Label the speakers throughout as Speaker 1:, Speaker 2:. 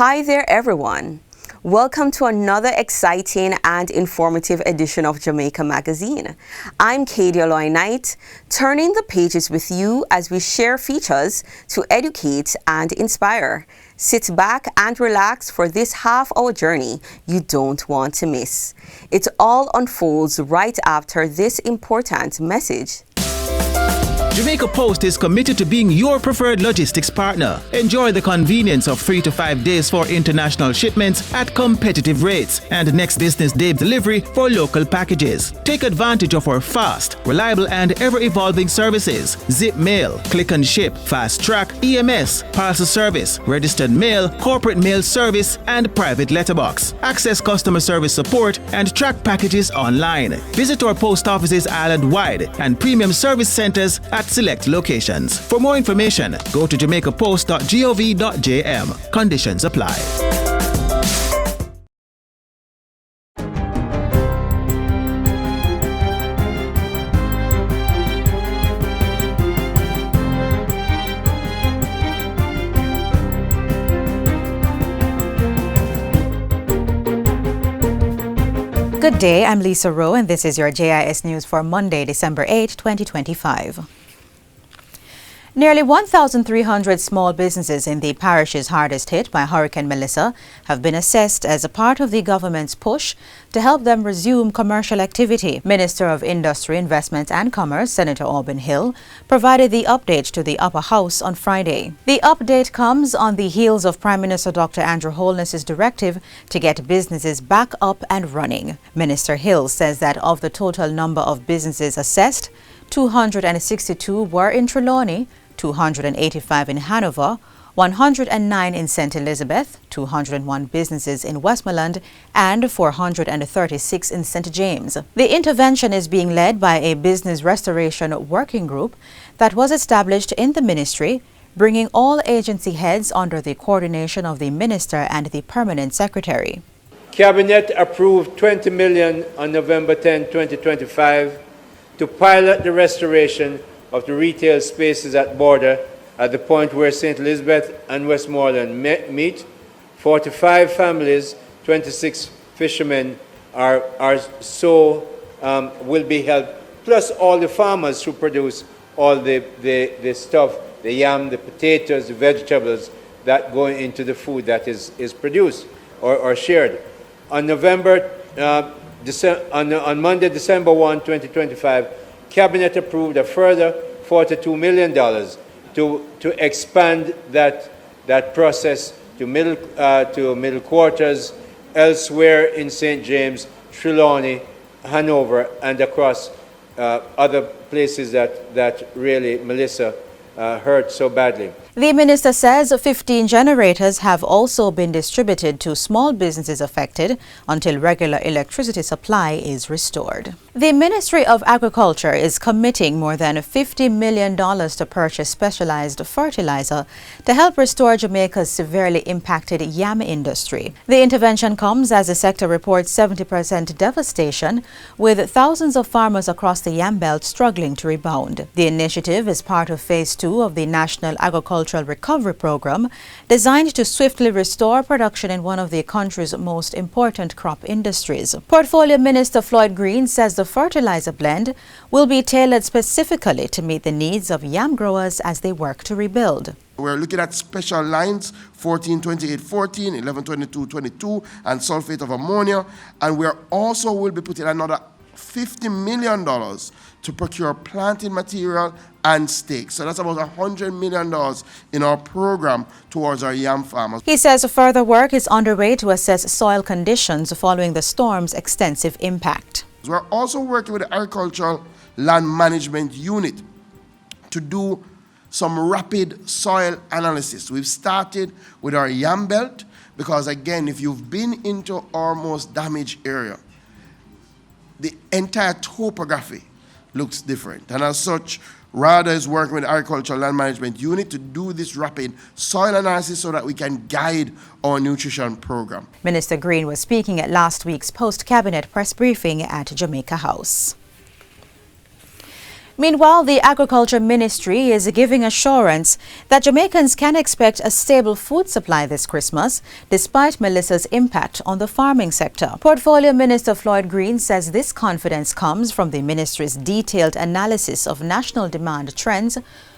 Speaker 1: Hi there, everyone. Welcome to another exciting and informative edition of Jamaica Magazine. I'm Katie Aloy Knight, turning the pages with you as we share features to educate and inspire. Sit back and relax for this half-hour journey you don't want to miss. It all unfolds right after this important message.
Speaker 2: Jamaica Post is committed to being your preferred logistics partner. Enjoy the convenience of 3 to 5 days for international shipments at competitive rates and next business day delivery for local packages. Take advantage of our fast, reliable and ever-evolving services: zip mail, click and ship, fast track, EMS, parcel service, registered mail, corporate mail service and private letterbox. Access customer service support and track packages online. Visit our post offices island-wide and premium service centers at select locations. For more information, go to jamaicapost.gov.jm. Conditions apply.
Speaker 3: Good day, I'm Lisa Rowe and this is your JIS News for Monday, December 8, 2025. Nearly 1,300 small businesses in the parishes hardest hit by Hurricane Melissa have been assessed as a part of the government's push to help them resume commercial activity. Minister of Industry, Investment and Commerce, Senator Auburn Hill, provided the update to the Upper House on Friday. The update comes on the heels of Prime Minister Dr. Andrew Holness's directive to get businesses back up and running. Minister Hill says that of the total number of businesses assessed, 262 were in Trelawney, 285 in Hanover, 109 in St. Elizabeth, 201 businesses in Westmoreland, and 436 in St. James. The intervention is being led by a business restoration working group that was established in the ministry, bringing all agency heads under the coordination of the minister and the permanent secretary.
Speaker 4: Cabinet approved $20 million on November 10, 2025 to pilot the restoration of the retail spaces at border at the point where St. Elizabeth and Westmoreland meet. 45 families, 26 fishermen will be helped, plus all the farmers who produce all the stuff, the yam, the potatoes, the vegetables that go into the food that is produced or shared. On Monday, December 1, 2025, Cabinet approved a further $42 million to expand that process to middle quarters elsewhere in St. James, Trelawney, Hanover, and across other places that really Melissa hurt so badly.
Speaker 3: The minister says 15 generators have also been distributed to small businesses affected until regular electricity supply is restored. The Ministry of Agriculture is committing more than $50 million to purchase specialized fertilizer to help restore Jamaica's severely impacted yam industry. The intervention comes as the sector reports 70% devastation, with thousands of farmers across the yam belt struggling to rebound. The initiative is part of Phase 2 of the National Agricultural Recovery Program, designed to swiftly restore production in one of the country's most important crop industries. Portfolio Minister Floyd Green says the fertilizer blend will be tailored specifically to meet the needs of yam growers as they work to rebuild.
Speaker 5: We're looking at special lines, 14-28-14, 11-22-22, and sulfate of ammonia, and we also will be putting another $50 million to procure planting material and stakes. So that's about $100 million in our program towards our yam farmers.
Speaker 3: He says further work is underway to assess soil conditions following the storm's extensive impact.
Speaker 5: We're also working with the Agricultural Land Management Unit to do some rapid soil analysis. We've started with our yam belt because, again, if you've been into our most damaged area, the entire topography looks different. And as such, RADA is working with the Agricultural Land Management Unit to do this rapid soil analysis so that we can guide our nutrition program.
Speaker 3: Minister Green was speaking at last week's post-cabinet press briefing at Jamaica House. Meanwhile, the Agriculture Ministry is giving assurance that Jamaicans can expect a stable food supply this Christmas, despite Melissa's impact on the farming sector. Portfolio Minister Floyd Green says this confidence comes from the ministry's detailed analysis of national demand trends,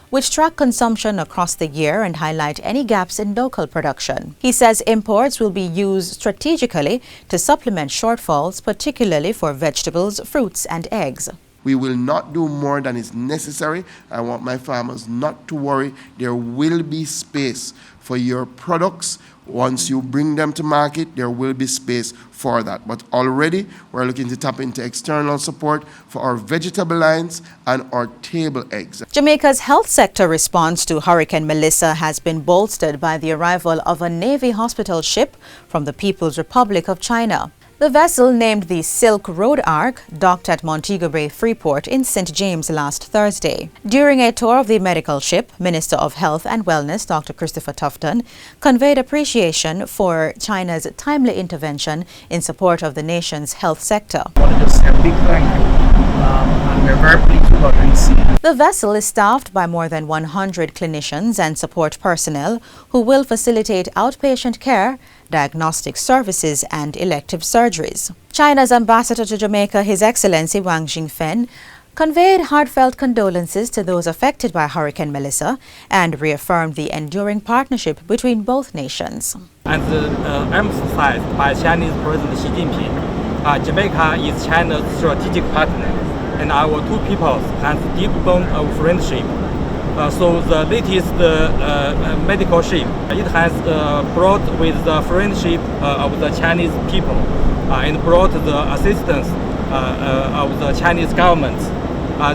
Speaker 3: which track consumption across the year and highlight any gaps in local production. He says imports will be used strategically to supplement shortfalls, particularly for vegetables, fruits, and eggs.
Speaker 5: We will not do more than is necessary. I want my farmers not to worry. There will be space for your products. Once you bring them to market, there will be space for that. But already, we're looking to tap into external support for our vegetable lines and our table eggs.
Speaker 3: Jamaica's health sector response to Hurricane Melissa has been bolstered by the arrival of a Navy hospital ship from the People's Republic of China. The vessel, named the Silk Road Ark, docked at Montego Bay Freeport in St. James last Thursday. During a tour of the medical ship, Minister of Health and Wellness Dr. Christopher Tufton conveyed appreciation for China's timely intervention in support of the nation's health sector.
Speaker 6: I want to just say a big thank you, and we're very pleased with what we see.
Speaker 3: The vessel is staffed by more than 100 clinicians and support personnel who will facilitate outpatient care, diagnostic services, and elective surgeries. China's ambassador to Jamaica, His Excellency Wang Jingfen, conveyed heartfelt condolences to those affected by Hurricane Melissa and reaffirmed the enduring partnership between both nations.
Speaker 7: As emphasized by Chinese President Xi Jinping, Jamaica is China's strategic partner, and our two peoples have deep bond of friendship. So the latest medical ship, it has brought with the friendship of the Chinese people and brought the assistance of the Chinese government.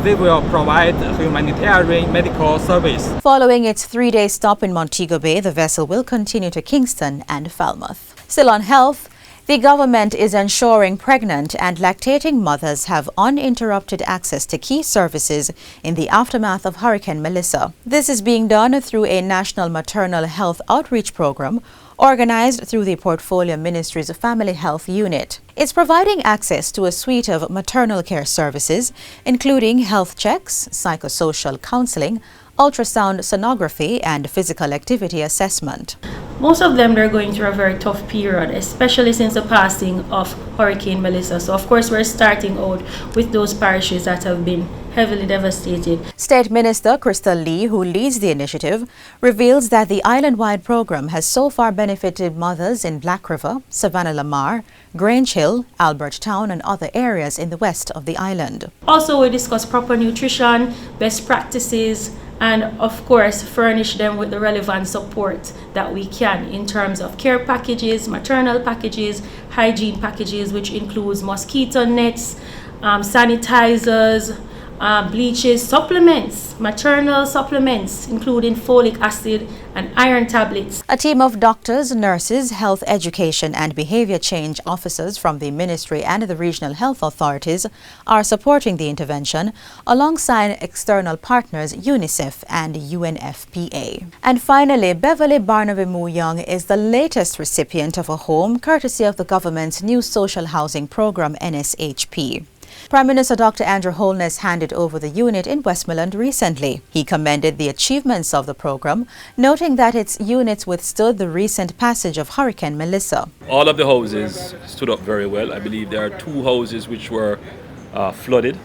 Speaker 7: They will provide humanitarian medical service.
Speaker 3: Following its 3-day stop in Montego Bay, the vessel will continue to Kingston and Falmouth. Still on health, the government is ensuring pregnant and lactating mothers have uninterrupted access to key services in the aftermath of Hurricane Melissa. This is being done through a national maternal health outreach program organized through the Portfolio Ministry's Family Health Unit. It's providing access to a suite of maternal care services, including health checks, psychosocial counseling, ultrasound sonography, and physical activity assessment.
Speaker 8: Most of them, they're going through a very tough period, especially since the passing of Hurricane Melissa. So of course, we're starting out with those parishes that have been heavily devastated.
Speaker 3: State Minister Crystal Lee, who leads the initiative, reveals that the island-wide program has so far benefited mothers in Black River, Savannah Lamar, Grange Hill, Albert Town, and other areas in the west of the island.
Speaker 8: Also, we discuss proper nutrition, best practices, and of course furnish them with the relevant support that we can in terms of care packages, maternal packages, hygiene packages, which includes mosquito nets, sanitizers, bleaches, supplements, maternal supplements, including folic acid and iron tablets.
Speaker 3: A team of doctors, nurses, health education and behavior change officers from the ministry and the regional health authorities are supporting the intervention alongside external partners UNICEF and UNFPA. And finally, Beverly Barnaby Young is the latest recipient of a home courtesy of the government's new social housing program, NSHP. Prime Minister Dr. Andrew Holness handed over the unit in Westmoreland recently. He commended the achievements of the program, noting that its units withstood the recent passage of Hurricane Melissa.
Speaker 9: All of the houses stood up very well. I believe there are 2 houses which were flooded,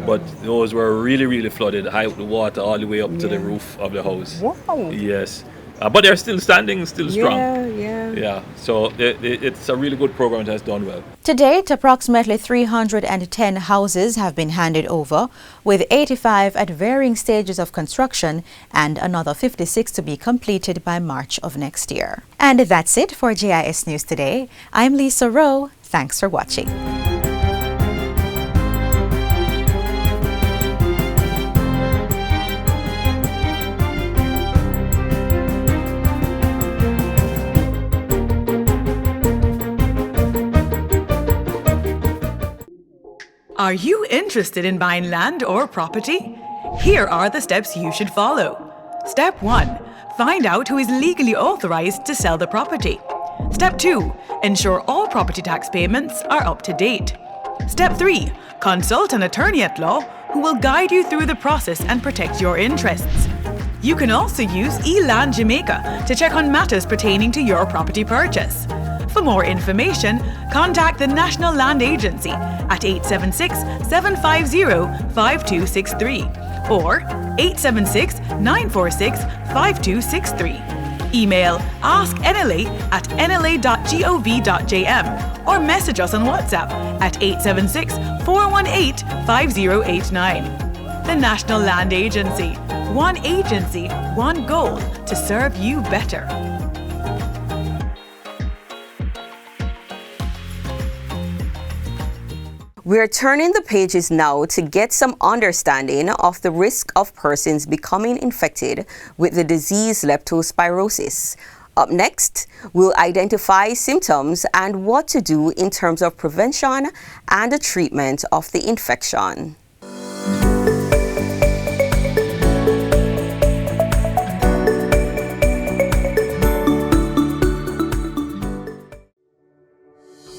Speaker 9: but those were really flooded, high with the water all the way up to the roof of the house.
Speaker 1: Wow.
Speaker 9: Yes. But they're still standing, still strong.
Speaker 1: Yeah.
Speaker 9: So it's a really good program that has done well.
Speaker 3: To date, approximately 310 houses have been handed over, with 85 at varying stages of construction and another 56 to be completed by March of next year. And that's it for JIS News Today. I'm Lisa Rowe. Thanks for watching.
Speaker 10: Are you interested in buying land or property? Here are the steps you should follow. Step 1. Find out who is legally authorized to sell the property. Step 2. Ensure all property tax payments are up to date. Step 3. Consult an attorney at law who will guide you through the process and protect your interests. You can also use eLand Jamaica to check on matters pertaining to your property purchase. For more information, contact the National Land Agency at 876-750-5263 or 876-946-5263. Email asknla@nla.gov.jm or message us on WhatsApp at 876-418-5089. The National Land Agency. One agency, one goal to serve you better.
Speaker 1: We're turning the pages now to get some understanding of the risk of persons becoming infected with the disease leptospirosis. Up next, we'll identify symptoms and what to do in terms of prevention and the treatment of the infection.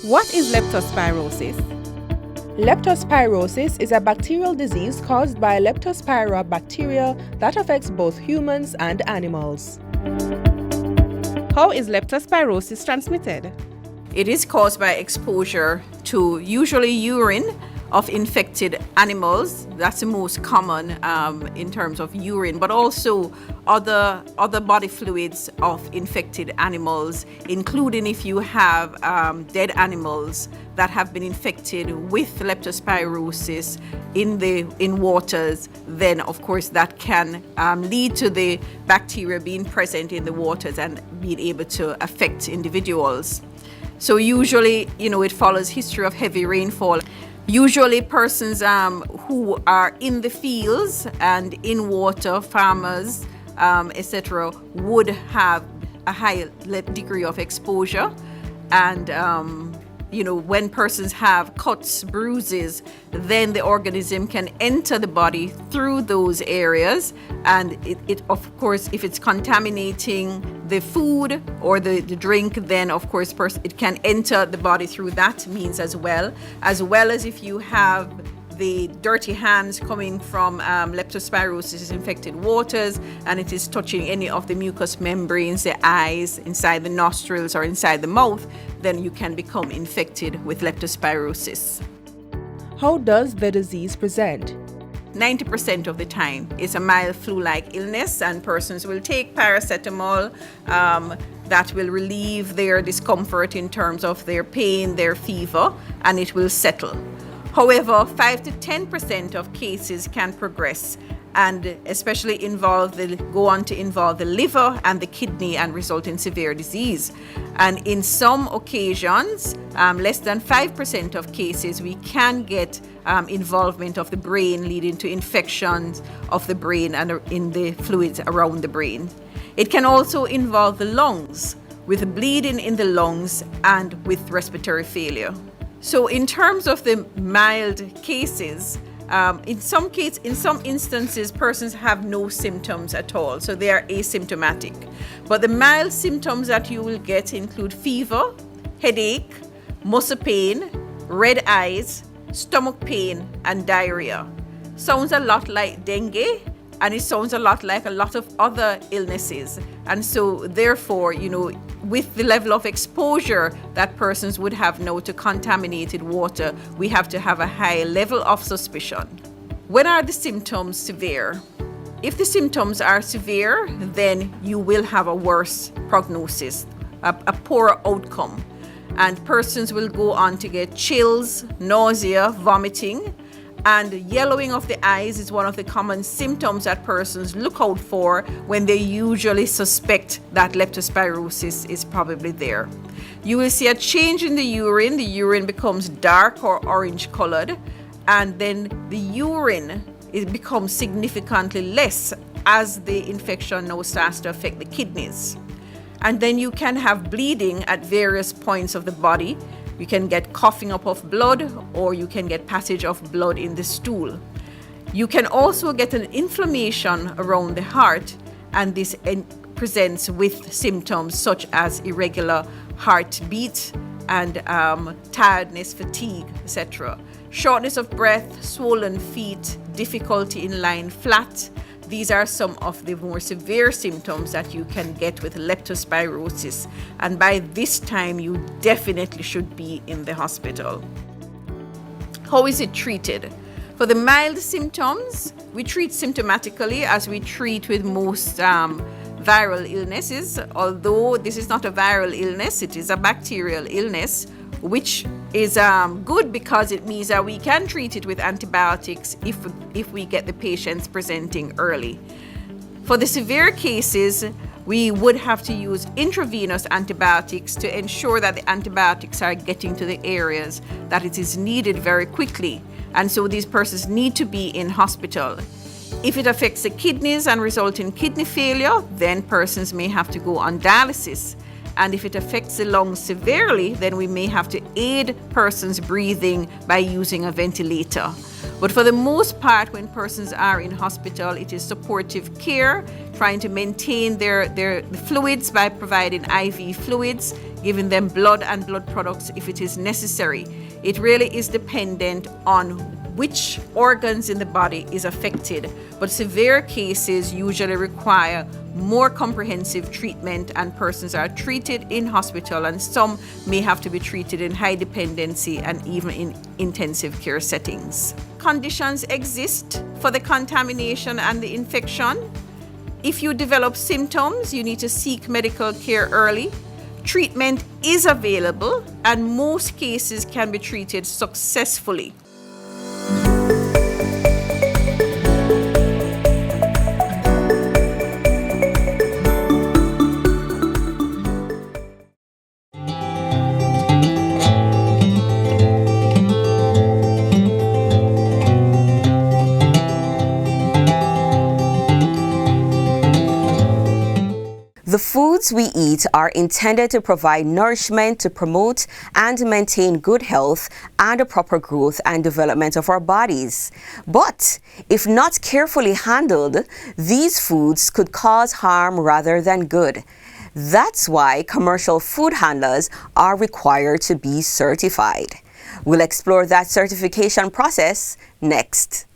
Speaker 11: What is leptospirosis? Leptospirosis is a bacterial disease caused by Leptospira bacteria that affects both humans and animals. How is leptospirosis transmitted?
Speaker 12: It is caused by exposure to usually urine of infected animals. That's the most common in terms of urine, but also other body fluids of infected animals, including if you have dead animals that have been infected with leptospirosis in waters, then of course that can lead to the bacteria being present in the waters and being able to affect individuals. So usually, it follows history of heavy rainfall. Usually persons who are in the fields and in water, farmers, etc., would have a high degree of exposure. And, when persons have cuts, bruises, then the organism can enter the body through those areas. And it of course, if it's contaminating the food or the drink, then of course it can enter the body through that means as well as if you have the dirty hands coming from leptospirosis infected waters and it is touching any of the mucous membranes, the eyes, inside the nostrils or inside the mouth, then you can become infected with leptospirosis.
Speaker 11: How does the disease present?
Speaker 12: 90% of the time it's a mild flu-like illness and persons will take paracetamol that will relieve their discomfort in terms of their pain, their fever, and it will settle. However, 5 to 10% of cases can progress and especially go on to involve the liver and the kidney and result in severe disease. And in some occasions, less than 5% of cases, we can get involvement of the brain leading to infections of the brain and in the fluids around the brain. It can also involve the lungs with bleeding in the lungs and with respiratory failure. So in terms of the mild cases, in some instances, persons have no symptoms at all, so they are asymptomatic. But the mild symptoms that you will get include fever, headache, muscle pain, red eyes, stomach pain, and diarrhea. Sounds a lot like dengue, and it sounds a lot like a lot of other illnesses. And so therefore, with the level of exposure that persons would have now to contaminated water, we have to have a high level of suspicion. When are the symptoms severe? If the symptoms are severe, then you will have a worse prognosis, a poorer outcome. And persons will go on to get chills, nausea, vomiting, and yellowing of the eyes is one of the common symptoms that persons look out for when they usually suspect that leptospirosis is probably there. You will see a change in the urine. The urine becomes dark or orange colored, and then the urine becomes significantly less as the infection now starts to affect the kidneys. And then you can have bleeding at various points of the body. You can get coughing up of blood, or you can get passage of blood in the stool. You can also get an inflammation around the heart, and this presents with symptoms such as irregular heartbeat and tiredness, fatigue, etc. Shortness of breath, swollen feet, difficulty in lying flat. These are some of the more severe symptoms that you can get with leptospirosis. And by this time, you definitely should be in the hospital. How is it treated? For the mild symptoms, we treat symptomatically as we treat with most viral illnesses. Although this is not a viral illness, it is a bacterial illness, which is good because it means that we can treat it with antibiotics if we get the patients presenting early. For the severe cases, we would have to use intravenous antibiotics to ensure that the antibiotics are getting to the areas that it is needed very quickly. And so these persons need to be in hospital. If it affects the kidneys and results in kidney failure, then persons may have to go on dialysis. And if it affects the lungs severely, then we may have to aid persons breathing by using a ventilator. But for the most part, when persons are in hospital, it is supportive care, trying to maintain their fluids by providing IV fluids, giving them blood and blood products if it is necessary. It really is dependent on which organs in the body is affected, but severe cases usually require more comprehensive treatment, and persons are treated in hospital, and some may have to be treated in high dependency and even in intensive care settings. Conditions exist for the contamination and the infection. If you develop symptoms, you need to seek medical care early. Treatment is available, and most cases can be treated successfully.
Speaker 1: The foods we eat are intended to provide nourishment to promote and maintain good health and a proper growth and development of our bodies. But if not carefully handled, these foods could cause harm rather than good. That's why commercial food handlers are required to be certified. We'll explore that certification process next.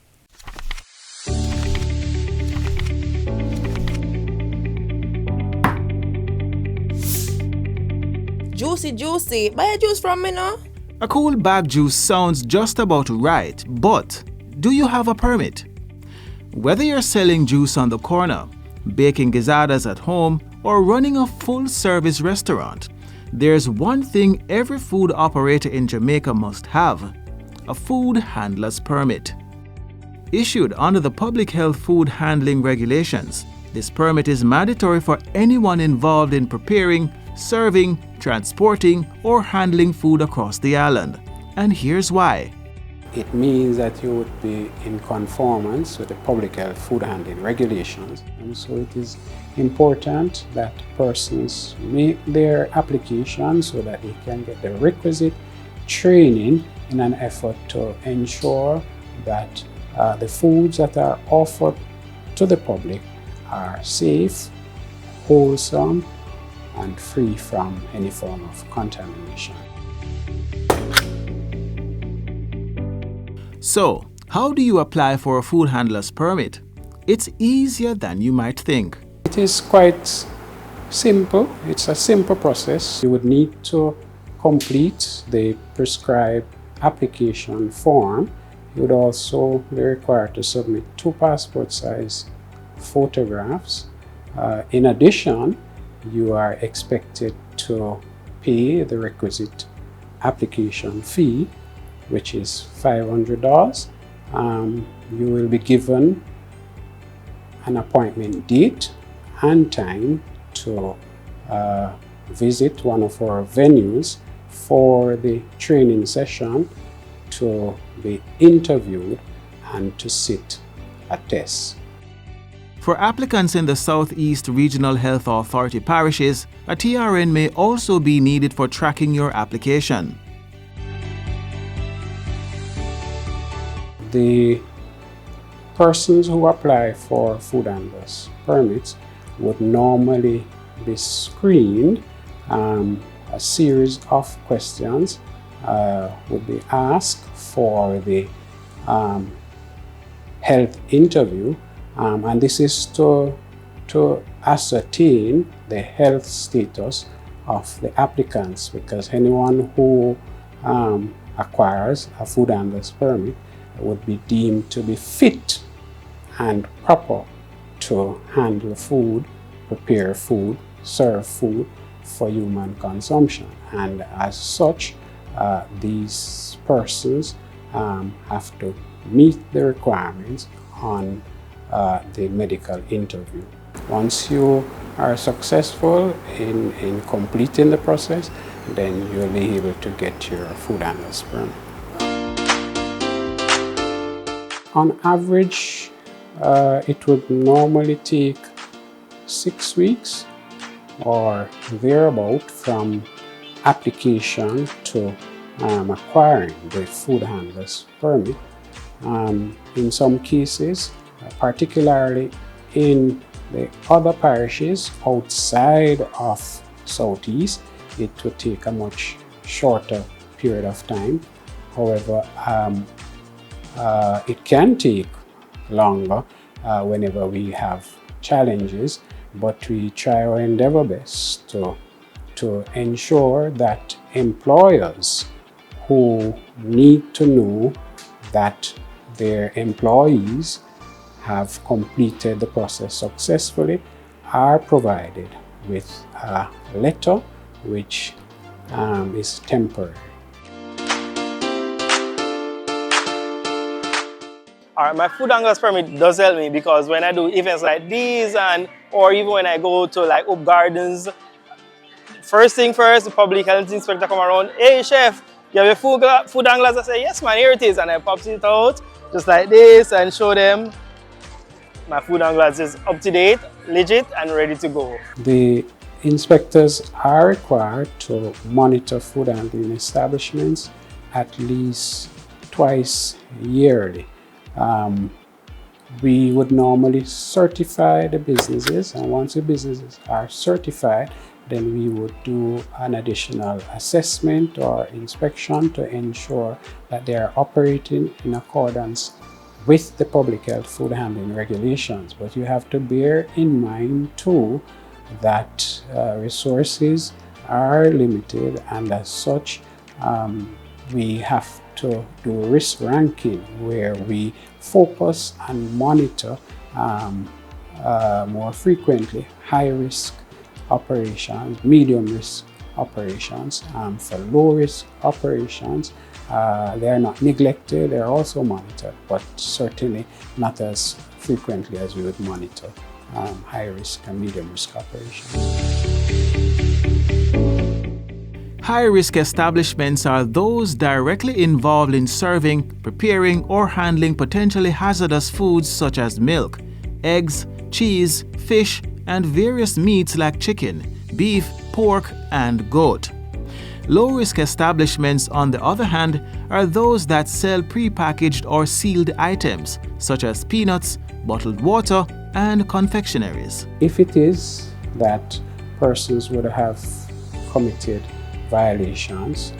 Speaker 11: Juicy, buy a juice from me now.
Speaker 2: A cool bag juice sounds just about right, but do you have a permit? Whether you're selling juice on the corner, baking gizadas at home, or running a full-service restaurant, there's one thing every food operator in Jamaica must have: a food handler's permit. Issued under the Public Health Food Handling Regulations, this permit is mandatory for anyone involved in preparing, serving, transporting, or handling food across the island. And here's why.
Speaker 13: It means that you would be in conformance with the Public Health Food Handling Regulations. And so it is important that persons make their application so that they can get the requisite training in an effort to ensure that the foods that are offered to the public are safe, wholesome, and free from any form of contamination.
Speaker 2: So, how do you apply for a food handler's permit? It's easier than you might think.
Speaker 13: It is quite simple. It's a simple process. You would need to complete the prescribed application form. You would also be required to submit 2 passport-size photographs. In addition, you are expected to pay the requisite application fee, which is $500. You will be given an appointment date and time to visit one of our venues for the training session, to be interviewed, and to sit a test.
Speaker 2: For applicants in the Southeast Regional Health Authority parishes, a TRN may also be needed for tracking your application.
Speaker 13: The persons who apply for food handlers permits would normally be screened a series of questions would be asked for the health interview, and this is to ascertain the health status of the applicants, because anyone who acquires a food handler's permit would be deemed to be fit and proper to handle food, prepare food, serve food for human consumption. And as such, these persons have to meet the requirements on the medical interview. Once you are successful in completing the process, then you'll be able to get your food handler's permit. On average, it would normally take 6 weeks or thereabout from application to acquiring the food handler's permit. In some cases, particularly in the other parishes outside of Southeast, it would take a much shorter period of time. However, it can take longer whenever we have challenges, but we try our endeavor best to ensure that employers who need to know that their employees have completed the process successfully are provided with a letter which is temporary.
Speaker 14: My food handler's permit does help me, because when I do events like these, or even when I go to like Hope Gardens, first thing first, the public health inspector come around, "Hey chef, you have your food handlers?" I say, "Yes man, here it is," and I pop it out just like this and show them my food handlers is up to date, legit, and ready to go.
Speaker 13: The inspectors are required to monitor food handling establishments at least twice yearly. We would normally certify the businesses, and once the businesses are certified, then we would do an additional assessment or inspection to ensure that they are operating in accordance with the public health food handling regulations. But you have to bear in mind too that resources are limited, and as such we have to do risk ranking, where we focus and monitor more frequently high risk operations, medium risk operations. For low risk operations, they are not neglected, they are also monitored, but certainly not as frequently as we would monitor high risk and medium risk operations.
Speaker 2: High-risk establishments are those directly involved in serving, preparing, or handling potentially hazardous foods such as milk, eggs, cheese, fish, and various meats like chicken, beef, pork, and goat. Low-risk establishments, on the other hand, are those that sell prepackaged or sealed items such as peanuts, bottled water, and confectionaries.
Speaker 13: If it is that persons would have committed violations,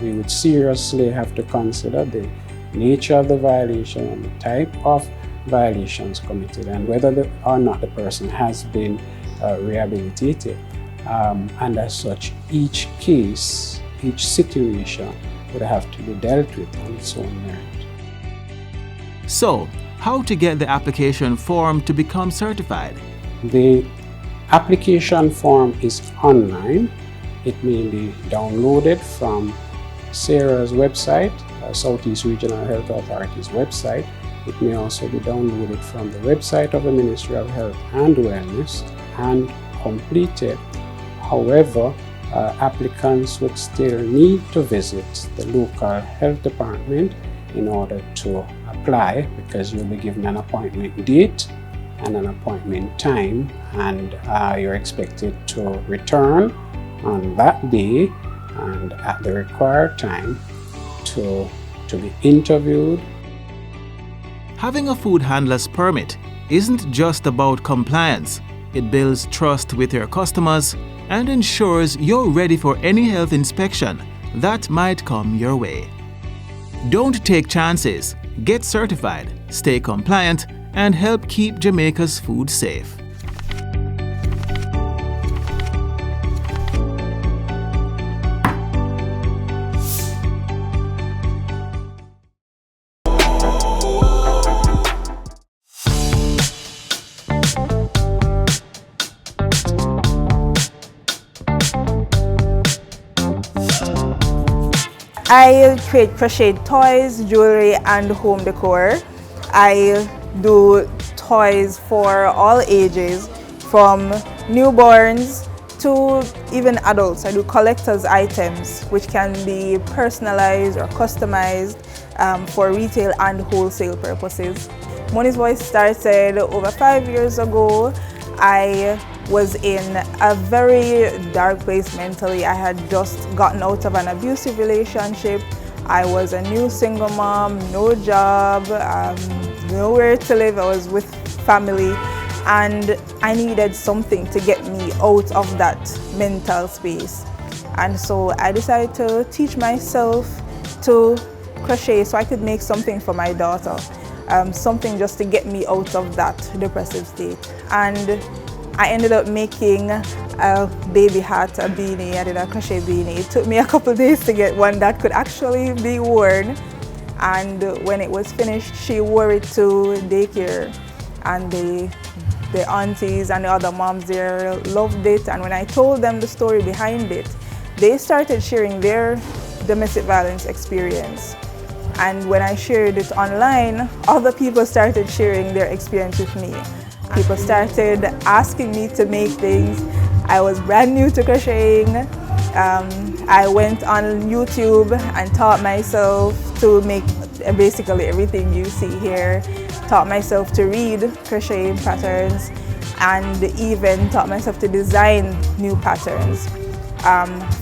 Speaker 13: we would seriously have to consider the nature of the violation and the type of violations committed, and whether or not the person has been rehabilitated. And as such, each case, each situation would have to be dealt with on its own merit.
Speaker 2: So, how to get the application form to become certified?
Speaker 13: The application form is online. It may be downloaded from SARA's website, Southeast Regional Health Authority's website. It may also be downloaded from the website of the Ministry of Health and Wellness and completed. However, applicants would still need to visit the local health department in order to apply, because you'll be given an appointment date and an appointment time, and you're expected to return on that day and at the required time to be interviewed.
Speaker 2: Having a food handler's permit isn't just about compliance. It builds trust with your customers, and ensures you're ready for any health inspection that might come your way. Don't take chances. Get certified, stay compliant, and help keep Jamaica's food safe.
Speaker 15: I create crocheted toys, jewelry, and home decor. I do toys for all ages, from newborns to even adults. I do collector's items, which can be personalized or customized for retail and wholesale purposes. Moni's Voice started over 5 years ago. I was in a very dark place mentally. I had just gotten out of an abusive relationship. I was a new single mom, no job, nowhere to live. I was with family, and I needed something to get me out of that mental space. And so I decided to teach myself to crochet so I could make something for my daughter, something just to get me out of that depressive state. And I ended up making a baby hat, a beanie. I did a crochet beanie. It took me a couple days to get one that could actually be worn. And when it was finished, she wore it to daycare. And the aunties and the other moms there loved it. And when I told them the story behind it, they started sharing their domestic violence experience. And when I shared it online, other people started sharing their experience with me. People started asking me to make things. I was brand new to crocheting. I went on YouTube and taught myself to make basically everything you see here. Taught myself to read crocheting patterns, and even taught myself to design new patterns.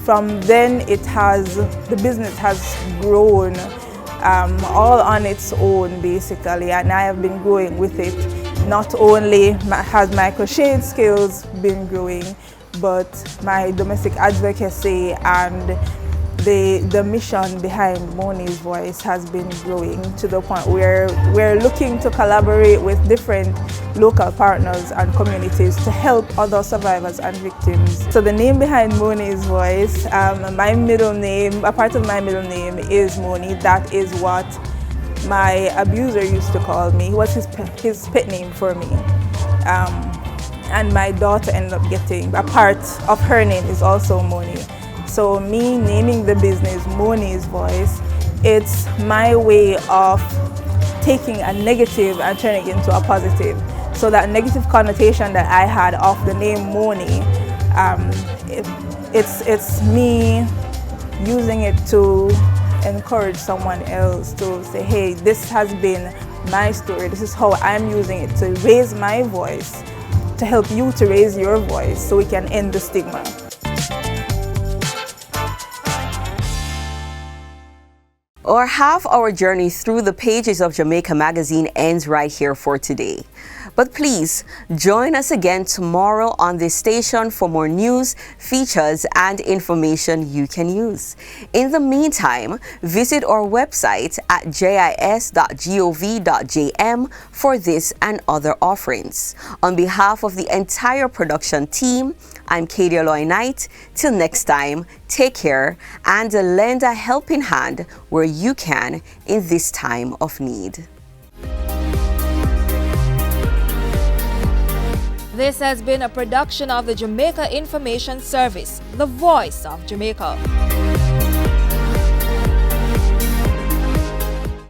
Speaker 15: From then, the business has grown all on its own basically, and I have been growing with it. Not only has my crochet skills been growing, but my domestic advocacy and the mission behind Moni's Voice has been growing to the point where we're looking to collaborate with different local partners and communities to help other survivors and victims. So the name behind Moni's Voice, my middle name, a part of my middle name is Moni. That is what my abuser used to call me. It was his pet name for me. And my daughter ended up getting, a part of her name is also Moni. So me naming the business Moni's Voice, it's my way of taking a negative and turning it into a positive. So that negative connotation that I had of the name Moni, it's me using it to encourage someone else to say, hey, this has been my story. This is how I'm using it to raise my voice, to help you to raise your voice so we can end the stigma.
Speaker 1: Our half-hour journey through the pages of Jamaica Magazine ends right here for today. But please join us again tomorrow on this station for more news, features, and information you can use. In the meantime, visit our website at jis.gov.jm for this and other offerings. On behalf of the entire production team, I'm Katie Aloy Knight. Till next time, take care and lend a helping hand where you can in this time of need.
Speaker 16: This has been a production of the Jamaica Information Service, the voice of Jamaica.